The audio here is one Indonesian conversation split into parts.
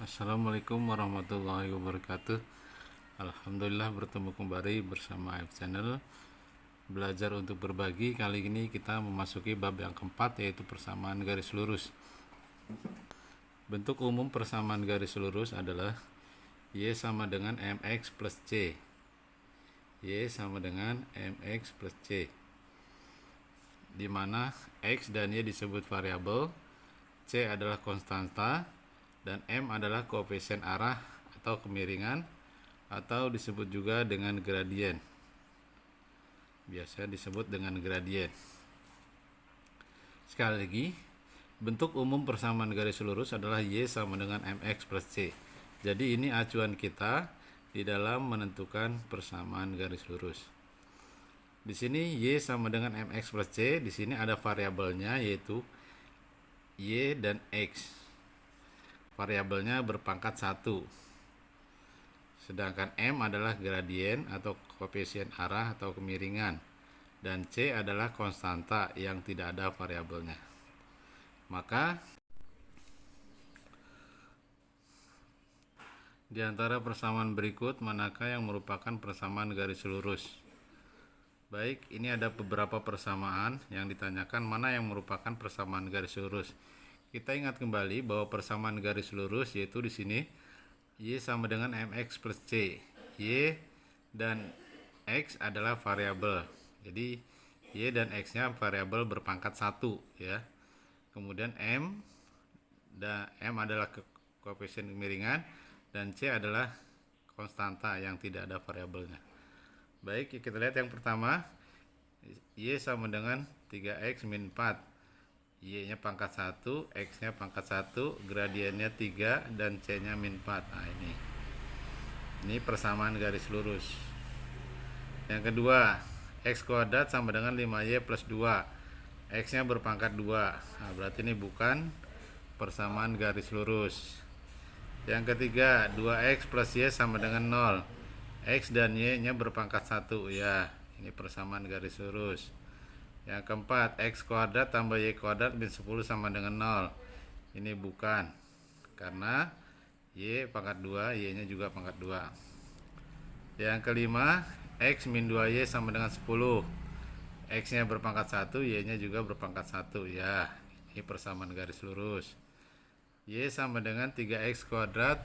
Assalamualaikum warahmatullahi wabarakatuh. Alhamdulillah bertemu kembali bersama F Channel Belajar untuk Berbagi. Kali ini kita memasuki bab yang keempat, yaitu persamaan garis lurus. Bentuk umum persamaan garis lurus adalah Y sama dengan MX plus C. Y sama dengan MX plus C, di mana X dan Y disebut variabel, C adalah konstanta, dan M adalah koefisien arah atau kemiringan, atau disebut juga dengan gradien. Biasa disebut dengan gradien. Sekali lagi, bentuk umum persamaan garis lurus adalah Y sama dengan MX plus C. Jadi ini acuan kita di dalam menentukan persamaan garis lurus. Di sini Y sama dengan MX plus C, di sini ada variabelnya yaitu Y dan X. Variabelnya berpangkat 1. Sedangkan M adalah gradien atau koefisien arah atau kemiringan, dan C adalah konstanta yang tidak ada variabelnya. Maka di antara persamaan berikut, manakah yang merupakan persamaan garis lurus? Baik, ini ada beberapa persamaan yang ditanyakan mana yang merupakan persamaan garis lurus. Kita ingat kembali bahwa persamaan garis lurus yaitu di sini Y sama dengan MX plus C. Y dan X adalah variabel. Jadi Y dan X-nya variabel berpangkat 1 ya. Kemudian M adalah koefisien kemiringan, dan C adalah konstanta yang tidak ada variabelnya. Baik, kita lihat yang pertama. Y sama dengan 3X min 4. Y-nya pangkat 1, X-nya pangkat 1, gradiennya 3, dan C-nya min 4. Nah, ini persamaan garis lurus. Yang kedua, X kuadrat sama dengan 5Y plus 2. X-nya berpangkat 2. Nah, berarti ini bukan persamaan garis lurus. Yang ketiga, 2X plus Y sama dengan 0. X dan Y-nya berpangkat 1. Ya, ini persamaan garis lurus. Yang keempat, X kuadrat tambah Y kuadrat min 10 sama dengan 0. Ini bukan, karena Y pangkat 2, Y nya juga pangkat 2. Yang kelima, X min 2Y sama dengan 10. X nya berpangkat 1, Y nya juga berpangkat 1. Ya, ini persamaan garis lurus. Y sama dengan 3X kuadrat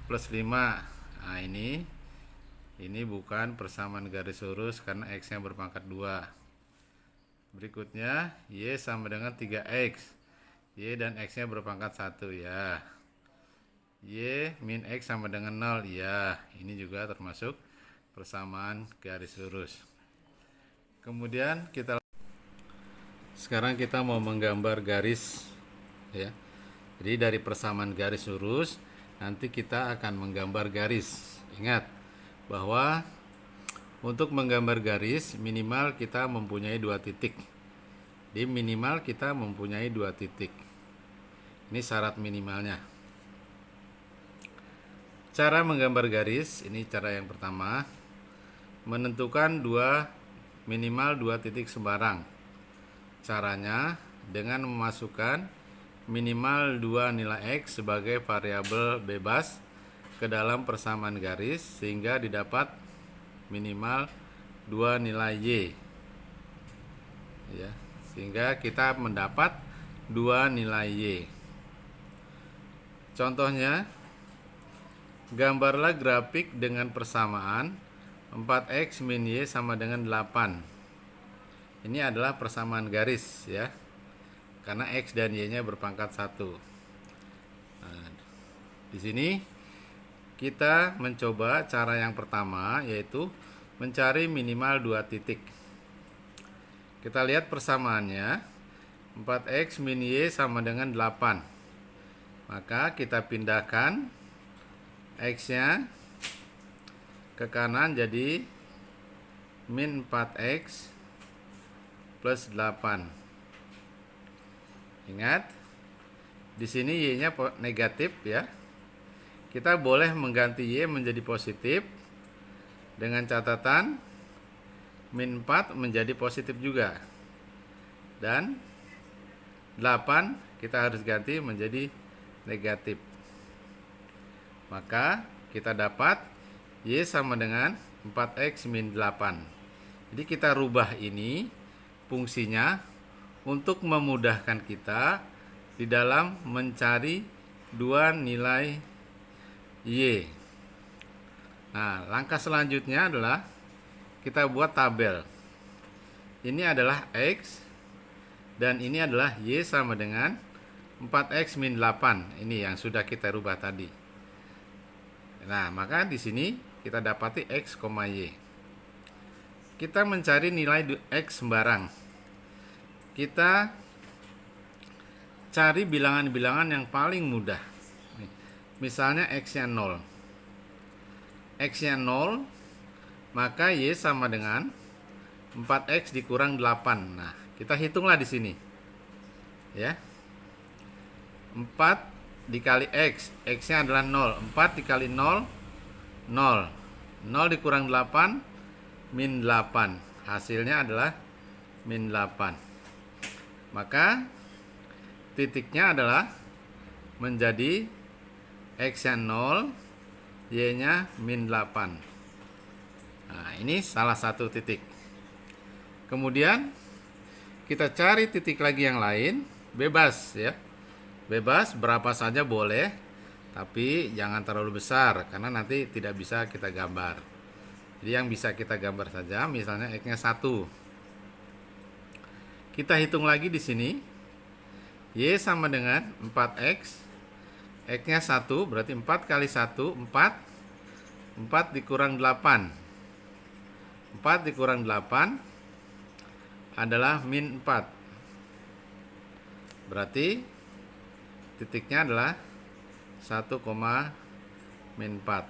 plus 5. Nah, ini bukan persamaan garis lurus karena X nya berpangkat 2. Berikutnya, Y sama dengan 3X. Y dan X-nya berpangkat 1 ya. Y min X sama dengan 0 ya. Ini juga termasuk persamaan garis lurus. Kemudian sekarang kita mau menggambar garis ya. Jadi dari persamaan garis lurus nanti kita akan menggambar garis. Ingat bahwa untuk menggambar garis minimal kita mempunyai 2 titik. Di minimal kita mempunyai 2 titik. Ini syarat minimalnya. Cara menggambar garis, ini cara yang pertama. Menentukan minimal 2 titik sembarang. Caranya dengan memasukkan minimal 2 nilai X sebagai variabel bebas ke dalam persamaan garis sehingga didapat minimal 2 nilai Y ya, sehingga kita mendapat 2 nilai Y. Contohnya, gambarlah grafik dengan persamaan 4X min Y sama dengan 8. Ini adalah persamaan garis ya, karena X dan Y nya berpangkat 1. Nah, di sini kita mencoba cara yang pertama, yaitu mencari minimal 2 titik. Kita lihat persamaannya, 4X min Y sama dengan 8. Maka kita pindahkan X-nya ke kanan jadi min 4X plus 8. Ingat, di sini Y-nya negatif ya. Kita boleh mengganti Y menjadi positif dengan catatan min 4 menjadi positif juga. Dan 8 kita harus ganti menjadi negatif. Maka kita dapat Y sama dengan 4X min 8. Jadi kita rubah ini fungsinya untuk memudahkan kita di dalam mencari dua nilai Y. Nah, langkah selanjutnya adalah kita buat tabel. Ini adalah X dan ini adalah Y sama dengan 4X min 8. Ini yang sudah kita rubah tadi. Nah, maka di sini kita dapati X, Y. Kita mencari nilai X sembarang. Kita cari bilangan-bilangan yang paling mudah. Misalnya X-nya 0. X-nya 0, maka Y sama dengan 4X dikurang 8. Nah, kita hitunglah di sini. Ya. 4 dikali X, X-nya adalah 0. 4 dikali 0, 0. 0 dikurang 8, min 8. Hasilnya adalah min 8. Maka titiknya adalah menjadi X-nya 0, Y-nya min 8. Nah, ini salah satu titik. Kemudian kita cari titik lagi yang lain, bebas ya. Bebas berapa saja boleh, tapi jangan terlalu besar karena nanti tidak bisa kita gambar. Jadi yang bisa kita gambar saja, misalnya X-nya 1. Kita hitung lagi di sini. Y sama dengan 4X. X-nya 1 berarti 4 kali 1 4. 4 dikurang 8. 4 dikurang 8 adalah min 4. Berarti titiknya adalah 1, min 4.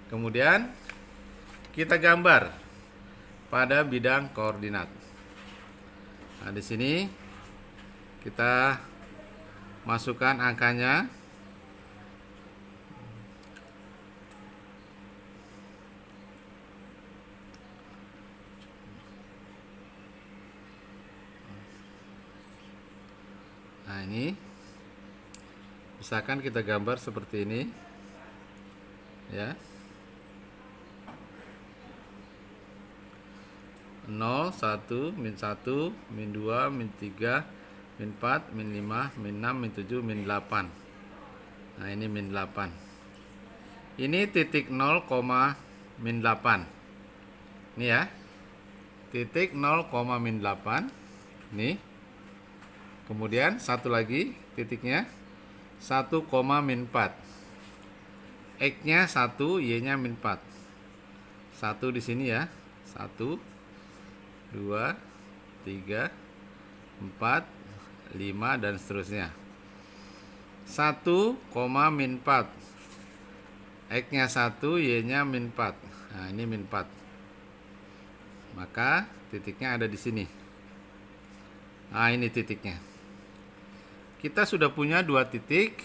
Kemudian kita gambar pada bidang koordinat. Nah, di sini kita masukkan angkanya. Nah, ini misalkan kita gambar seperti ini ya, 0, 1, min 1, min 2, min 3, min 4, min 5, min 6, min 7, min 8. Nah, ini min 8. Ini titik 0, min 8. Ini ya, titik 0, min 8. Ini. Kemudian satu lagi titiknya 1, min 4. X-nya 1, Y-nya min 4. 1 di sini ya. 1, 2, 3, 4, 5 dan seterusnya. 1, min 4. X-nya 1, Y-nya min 4. Nah, ini min 4. Maka titiknya ada di sini. Nah, ini titiknya. Kita sudah punya dua titik,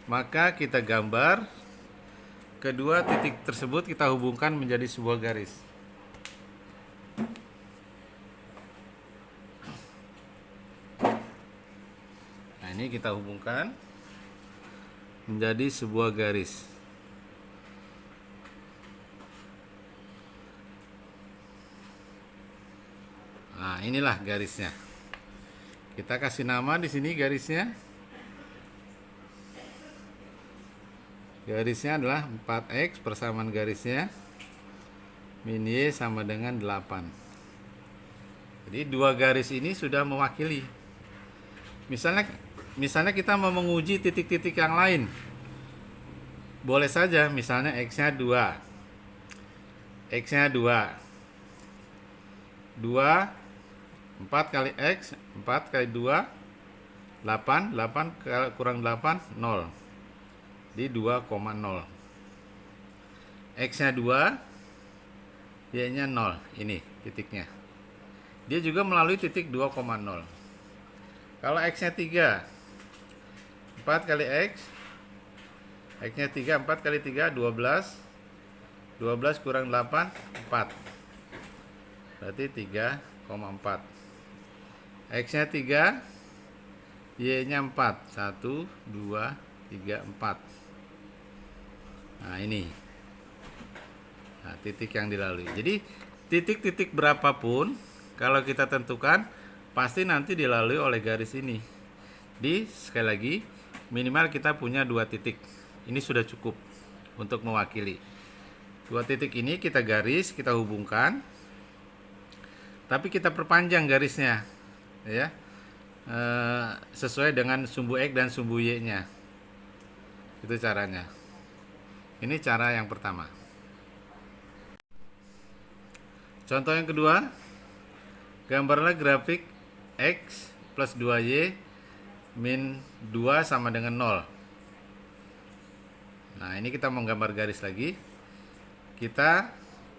maka kita gambar kedua titik tersebut, kita hubungkan menjadi sebuah garis. Nah, ini kita hubungkan menjadi sebuah garis. Nah, inilah garisnya. Kita kasih nama di sini garisnya. Garisnya adalah 4X, persamaan garisnya min Y sama dengan 8. Jadi dua garis ini sudah mewakili. Misalnya kita mau menguji titik-titik yang lain. Boleh saja, misalnya X-nya 2. X-nya 2. 2 4 kali X, 4 kali 2, 8, 8 kurang 8, 0. Di 2,0. X-nya 2, Y-nya 0. Ini titiknya. Dia juga melalui titik 2,0. Kalau X-nya 3, 4 kali X, X-nya 3, 4 kali 3, 12. 12 kurang 8, 4. Berarti 3,4. X-nya 3, Y-nya 4. 1, 2, 3, 4. Nah, ini. Nah, titik yang dilalui. Jadi titik-titik berapapun kalau kita tentukan pasti nanti dilalui oleh garis ini. Sekali lagi minimal kita punya 2 titik. Ini sudah cukup untuk mewakili. 2 titik ini kita garis, kita hubungkan. Tapi kita perpanjang garisnya, ya. Sesuai dengan sumbu X dan sumbu Y-nya. Itu caranya. Ini cara yang pertama. Contoh yang kedua, gambarlah grafik X plus 2Y min 2 sama dengan 0. Nah, ini kita mau gambar garis lagi. Kita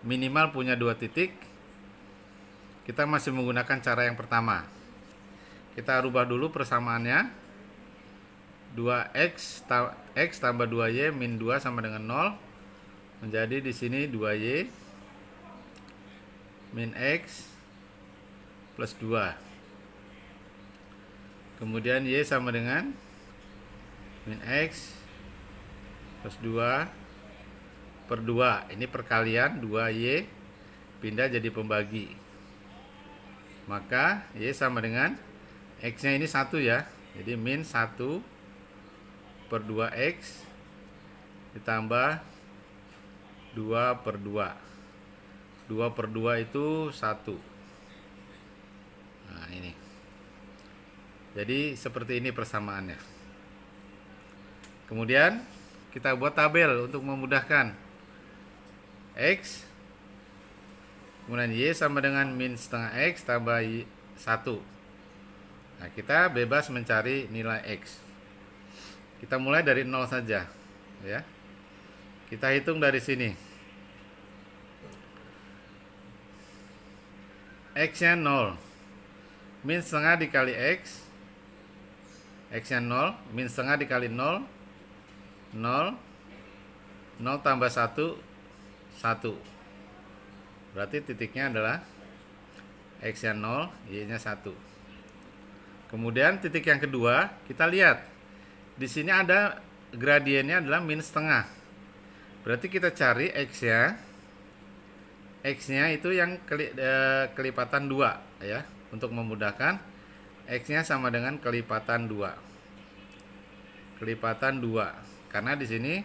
minimal punya 2 titik. Kita masih menggunakan cara yang pertama. Kita rubah dulu persamaannya. 2x tambah 2y min 2 sama dengan 0. Menjadi di sini 2y min x plus 2. Kemudian y sama dengan min x plus 2 per 2. Ini perkalian 2y pindah jadi pembagi. Maka y sama dengan x-nya ini 1 ya. Jadi min 1 per 2x ditambah 2 per 2. 2 per 2 itu 1. Nah, ini. Jadi seperti ini persamaannya. Kemudian kita buat tabel untuk memudahkan. X kemudian y sama dengan min setengah x tambah 1. Nah, kita bebas mencari nilai x. Kita mulai dari 0 saja, ya. Kita hitung dari sini. X-nya 0. Min setengah dikali x. X-nya 0, min setengah dikali 0. 0 tambah 1 1. Berarti titiknya adalah x-nya 0, y-nya 1. Kemudian titik yang kedua, kita lihat. Di sini ada gradiennya adalah min setengah. Berarti kita cari x-nya. X-nya itu yang kelipatan 2 ya. Untuk memudahkan, x-nya sama dengan kelipatan 2. Kelipatan 2. Karena di sini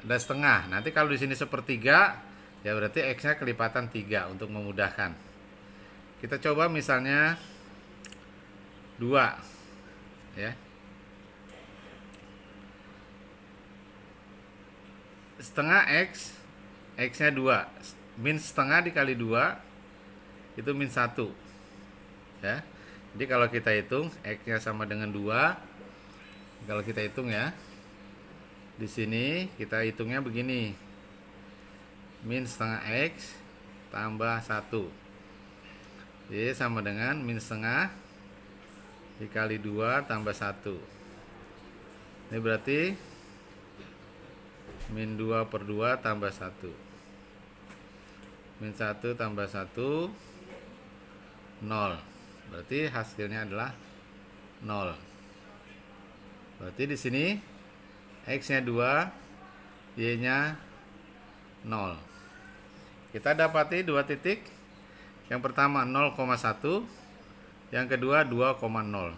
ada setengah. Nanti kalau di sini sepertiga, ya berarti x-nya kelipatan 3 untuk memudahkan. Kita coba misalnya 2 ya. Setengah x, x-nya 2. Min setengah dikali 2 itu min 1 ya. Jadi kalau kita hitung x-nya sama dengan 2. Kalau kita hitung ya, di sini kita hitungnya begini. Min setengah x tambah 1. Y sama dengan min setengah dikali 2 tambah 1. Ini berarti min 2 per 2 tambah 1. Min 1 tambah 1 0. Berarti hasilnya adalah 0. Berarti di sini x-nya 2, y-nya 0. Kita dapati 2 titik. Yang pertama 0,1, yang kedua 2,0.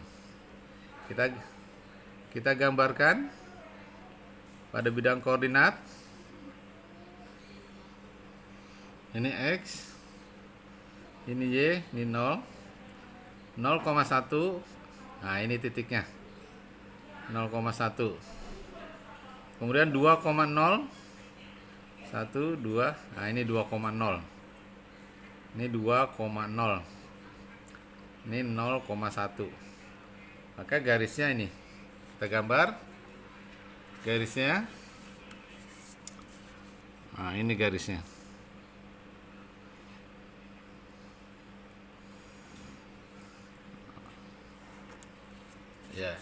Kita gambarkan pada bidang koordinat. Ini x, ini y, ini 0. 0,1. Nah, ini titiknya. 0,1. Kemudian 2,0. 1, 2. Nah, ini 2,0. Ini 2,0. Ini 0,1. Maka garisnya ini. Kita gambar garisnya. Nah, ini garisnya. Ya.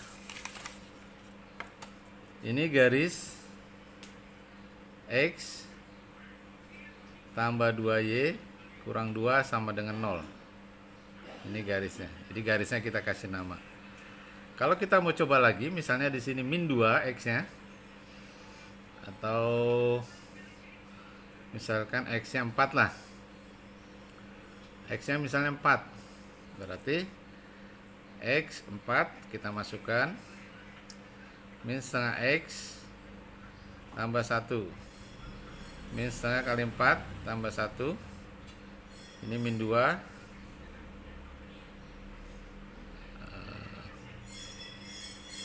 Ini garis x tambah 2y kurang 2 sama dengan 0. Ini garisnya. Jadi garisnya kita kasih nama. Kalau kita mau coba lagi, misalnya di sini min 2 x-nya. atau misalkan X-nya 4 lah. X-nya misalnya 4. Berarti X 4 kita masukkan min setengah X tambah 1. Min setengah kali 4 tambah 1. Ini min 2.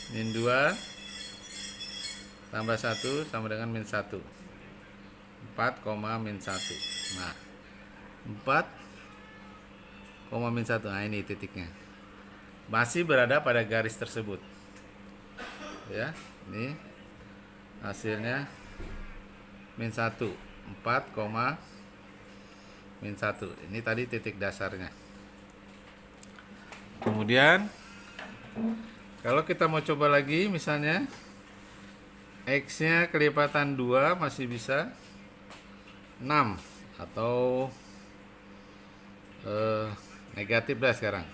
Min 2 tambah 1 sama dengan min 1. 4, min 1. Nah, 4, min 1. Nah, ini titiknya. Masih berada pada garis tersebut. Ya, ini hasilnya min 1. 4, min 1. Ini tadi titik dasarnya. Kemudian kalau kita mau coba lagi, misalnya X-nya kelipatan 2 masih bisa 6 atau negatif lah sekarang.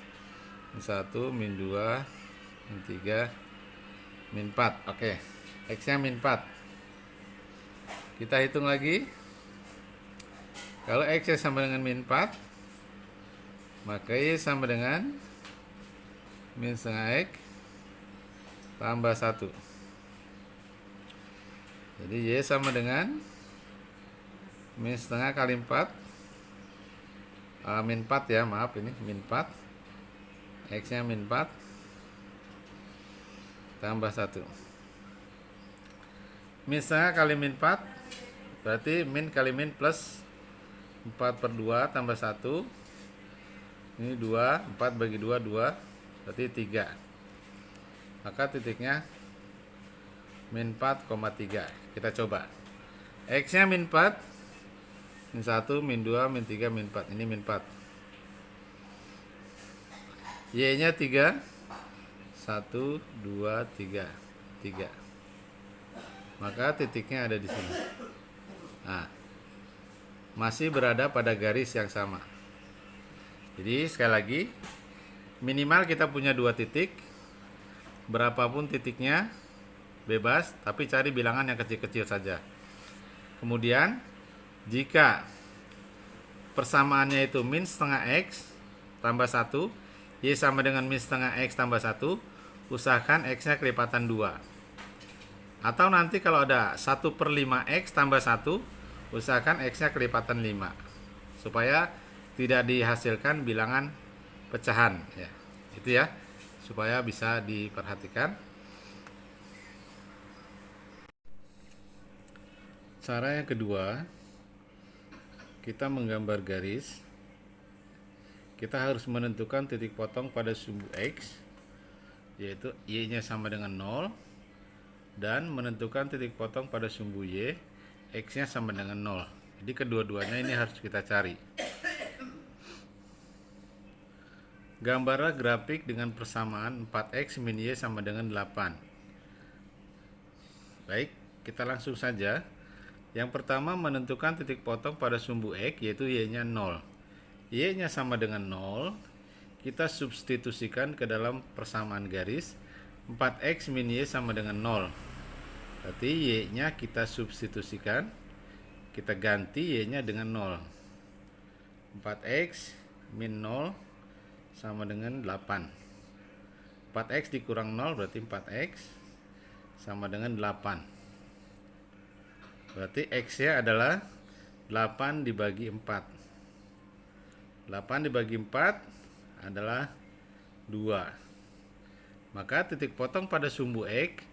Min 1, min 2, min 3, min 4. Oke, X-nya min 4. Kita hitung lagi. Kalau X-nya sama dengan min 4, maka Y sama dengan min setengah X tambah 1. Jadi Y sama dengan min setengah kali 4, min 4 ya, maaf, ini min 4, X nya min 4 tambah 1. Min setengah kali min 4 berarti min kali min plus 4/2 tambah 1. Ini 2, 4 bagi 2, 2, berarti 3. Maka titiknya min 4,3. Kita coba. X nya min 4, min 1, min 2, min 3, min 4. Ini min 4. Y nya 3. 1, 2, 3. 3. Maka titiknya ada di sini. Nah, masih berada pada garis yang sama. Jadi sekali lagi, minimal kita punya 2 titik. Berapapun titiknya bebas, tapi cari bilangan yang kecil-kecil saja. Kemudian jika persamaannya itu min setengah X tambah 1, Y sama dengan min setengah X tambah 1, usahakan X-nya kelipatan 2. Atau nanti kalau ada 1/5 X tambah 1, usahakan X-nya kelipatan 5. Supaya tidak dihasilkan bilangan pecahan. Ya, itu ya, supaya bisa diperhatikan. Cara yang kedua, kita menggambar garis. Kita harus menentukan titik potong pada sumbu X, yaitu Y-nya sama dengan 0, dan menentukan titik potong pada sumbu Y, X-nya sama dengan 0. Jadi kedua-duanya ini harus kita cari. Gambarlah grafik dengan persamaan 4X min Y sama dengan 8. Baik, kita langsung saja. Yang pertama, menentukan titik potong pada sumbu X, yaitu Y-nya 0. Y-nya sama dengan 0, kita substitusikan ke dalam persamaan garis. 4X min Y sama dengan 0. Berarti Y-nya kita substitusikan, kita ganti Y-nya dengan 0. 4X min 0 sama dengan 8. 4X dikurang 0 berarti 4X sama dengan 8. Berarti X-nya adalah 8 dibagi 4. 8 dibagi 4 adalah 2. Maka titik potong pada sumbu X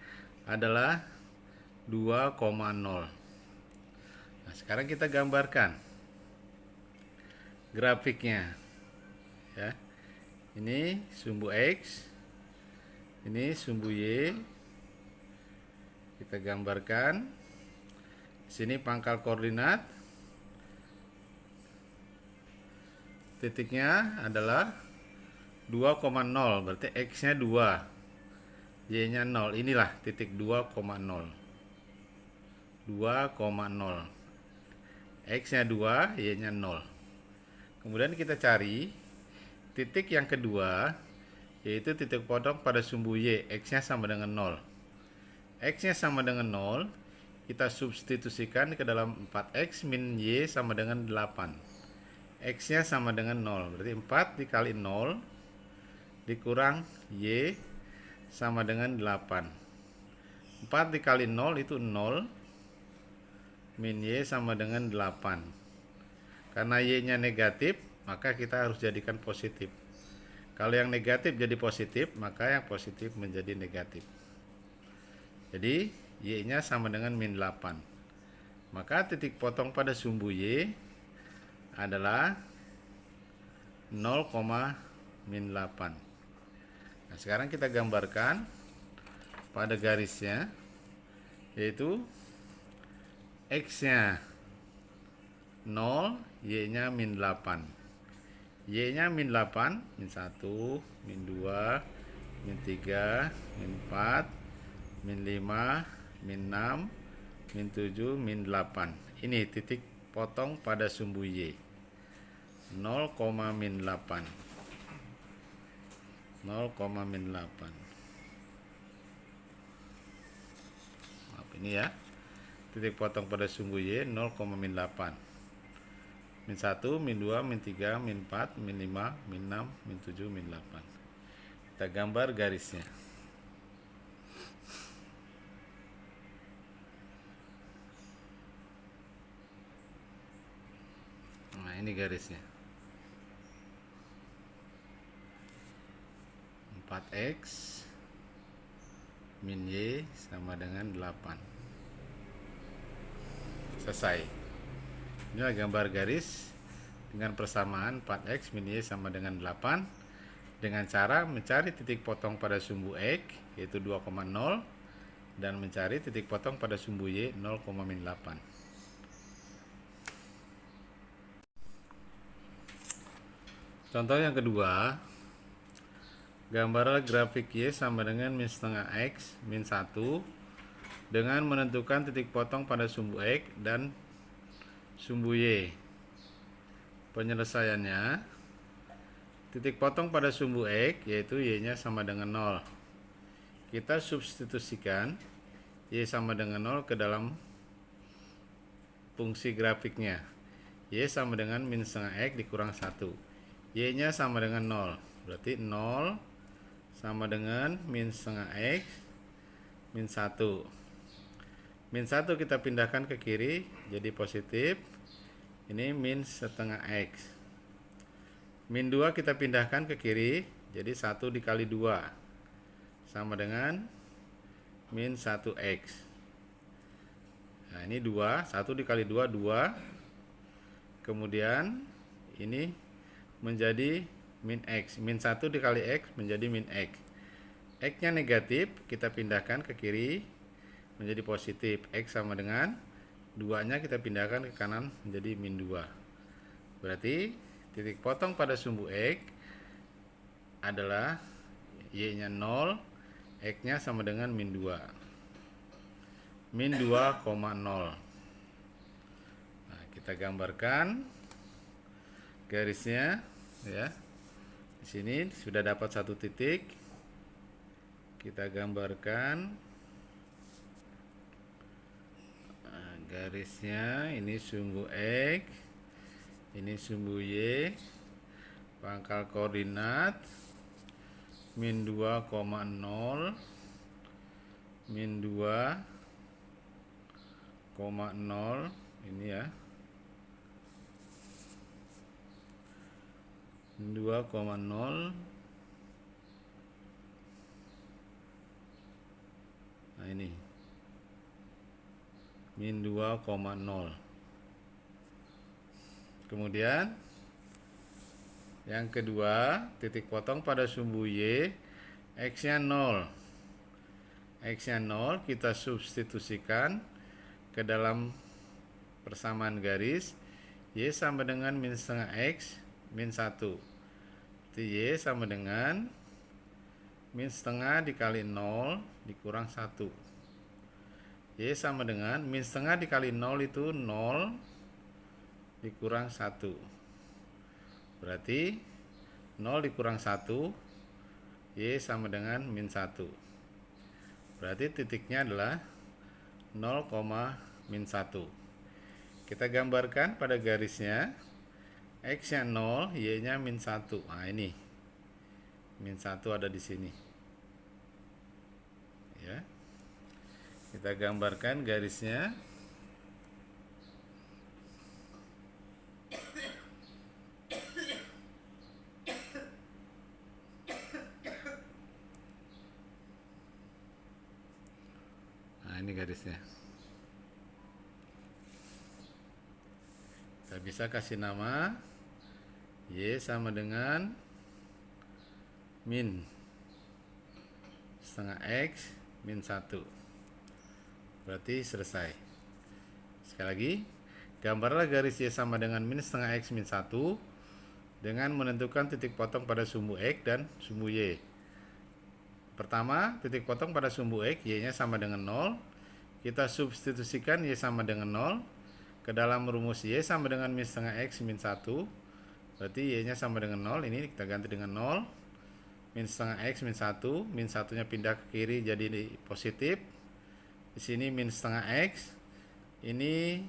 adalah 2,0. Nah, sekarang kita gambarkan grafiknya. Ya. Ini sumbu X, ini sumbu Y. Kita gambarkan. Sini pangkal koordinat. Titiknya adalah 2,0, berarti X-nya 2, Y-nya 0. Inilah titik 2,0. 2,0. X-nya 2, Y-nya 0. Kemudian kita cari titik yang kedua, yaitu titik potong pada sumbu Y, X-nya sama dengan 0. X-nya sama dengan 0, kita substitusikan ke dalam 4x min y sama dengan 8. X nya sama dengan 0, berarti 4 dikali 0 dikurang y sama dengan 8. 4 dikali 0 itu 0, min y sama dengan 8. Karena y nya negatif, maka kita harus jadikan positif. Kalau yang negatif jadi positif, maka yang positif menjadi negatif. Jadi y nya sama dengan min 8. Maka titik potong pada sumbu y adalah 0, min 8. Nah, sekarang kita gambarkan pada garisnya, yaitu x nya 0, y nya min 8. Y nya min 8, min 1, min 2, min 3, min 4, min 5, min 6, min 7, min 8. Ini titik potong pada sumbu y. 0, min 8. 0, min 8. Maaf, ini ya. Titik potong pada sumbu y 0, min 8. Min 1, min 2, min 3, min 4, min 5, min 6, min 7, min 8. Kita gambar garisnya. Nah, ini garisnya. 4x min y sama dengan 8. Selesai. Inilah gambar garis dengan persamaan 4x min y sama dengan 8 dengan cara mencari titik potong pada sumbu x yaitu 2,0 dan mencari titik potong pada sumbu y 0, min 8. Contoh yang kedua, gambarlah grafik y sama dengan min setengah x min 1 dengan menentukan titik potong pada sumbu x dan sumbu y. Penyelesaiannya, titik potong pada sumbu x yaitu y nya sama dengan 0. Kita substitusikan y sama dengan 0 ke dalam fungsi grafiknya. Y sama dengan min setengah x dikurang 1. Y nya sama dengan 0, berarti 0 sama dengan min setengah x min 1. Min 1 kita pindahkan ke kiri jadi positif. Ini min setengah x. Min 2 kita pindahkan ke kiri jadi 1 dikali 2 sama dengan min 1x. Nah, ini 2, 1 dikali 2, 2. Kemudian ini menjadi min x. Min 1 dikali x menjadi min x. X nya negatif, kita pindahkan ke kiri menjadi positif. X sama dengan 2 nya kita pindahkan ke kanan menjadi min 2. Berarti titik potong pada sumbu x adalah y nya 0, x nya sama dengan min 2. Min 2,0. Nah, kita gambarkan garisnya ya. Di sini sudah dapat satu titik. Kita gambarkan garisnya. Ini sumbu x, ini sumbu y. Pangkal koordinat min 2,0, min 2,0 ini ya. 2,0. Nah, ini min 2,0. Kemudian yang kedua, titik potong pada sumbu y, x nya 0. X nya 0 kita substitusikan ke dalam persamaan garis. Y sama dengan min setengah x min 1. Jadi y sama dengan min setengah dikali 0 dikurang 1. Y sama dengan min setengah dikali 0 itu 0 dikurang 1. Berarti 0 dikurang 1, y sama dengan min 1. Berarti titiknya adalah 0,-1. Kita gambarkan pada garisnya, X-nya 0, Y-nya -1. Nah ini, -1 ada di sini. Ya. Kita gambarkan garisnya. Nah, ini garisnya. Kita bisa kasih nama Y sama dengan min setengah X -1. Berarti selesai. Sekali lagi, gambarlah garis Y sama dengan min setengah X -1 dengan menentukan titik potong pada sumbu X dan sumbu Y. Pertama, titik potong pada sumbu X, Y-nya sama dengan 0. Kita substitusikan Y sama dengan 0 ke dalam rumus Y sama dengan min setengah X -1. Berarti Y-nya sama dengan 0. Ini kita ganti dengan 0. Min setengah X -1. Min satunya pindah ke kiri jadi positif. Di sini min setengah X. Ini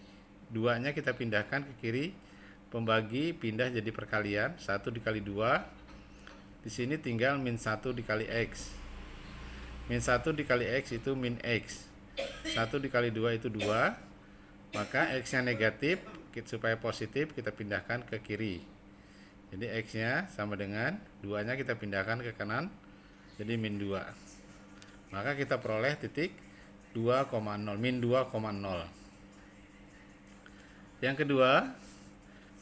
2-nya kita pindahkan ke kiri. Pembagi pindah jadi perkalian. 1 dikali 2. Di sini tinggal min 1 dikali X. Min 1 dikali X itu min X. 1 dikali 2 itu 2. Maka X-nya negatif. Supaya positif kita pindahkan ke kiri. Jadi X-nya sama dengan 2-nya kita pindahkan ke kanan. Jadi min 2. Maka kita peroleh titik 2,0, min 2,0. Yang kedua,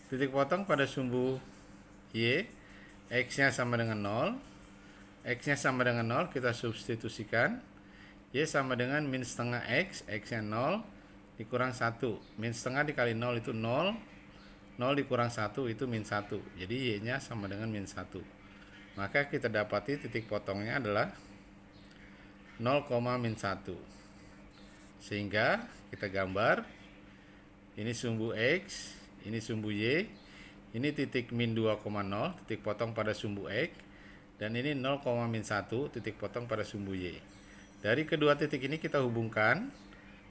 titik potong pada sumbu Y, X-nya sama dengan 0. X-nya sama dengan 0, kita substitusikan. Y sama dengan min setengah X, X-nya 0, dikurang 1. Min setengah dikali 0 itu 0. 0 dikurang 1 itu min 1. Jadi Y-nya sama dengan min 1. Maka kita dapati titik potongnya adalah 0,-1. Sehingga kita gambar, ini sumbu X, ini sumbu Y, ini titik min 2,0, titik potong pada sumbu X, dan ini 0,-1, titik potong pada sumbu Y. Dari kedua titik ini kita hubungkan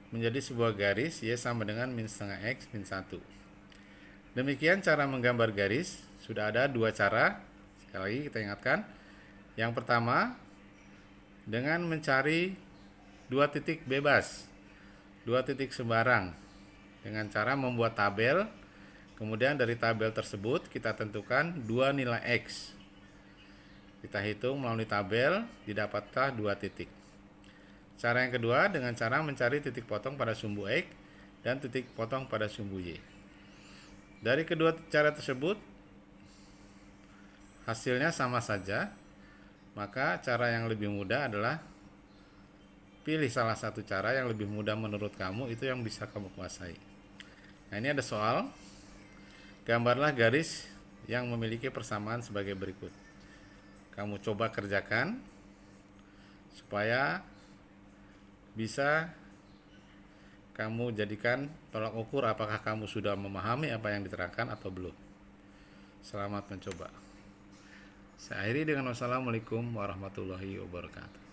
menjadi sebuah garis Y sama dengan min setengah X min 1. Demikian cara menggambar garis. Sudah ada dua cara. Sekali lagi kita ingatkan. Yang pertama, dengan mencari dua titik bebas, dua titik sembarang, dengan cara membuat tabel. Kemudian dari tabel tersebut kita tentukan dua nilai X. Kita hitung melalui tabel, didapatlah dua titik. Cara yang kedua dengan cara mencari titik potong pada sumbu X dan titik potong pada sumbu Y. Dari kedua cara tersebut hasilnya sama saja, maka cara yang lebih mudah adalah pilih salah satu cara yang lebih mudah menurut kamu, itu yang bisa kamu kuasai. Nah, ini ada soal. Gambarlah garis yang memiliki persamaan sebagai berikut. Kamu coba kerjakan supaya bisa kamu jadikan tolak ukur apakah kamu sudah memahami apa yang diterangkan atau belum. Selamat mencoba. Saya akhiri dengan wassalamualaikum warahmatullahi wabarakatuh.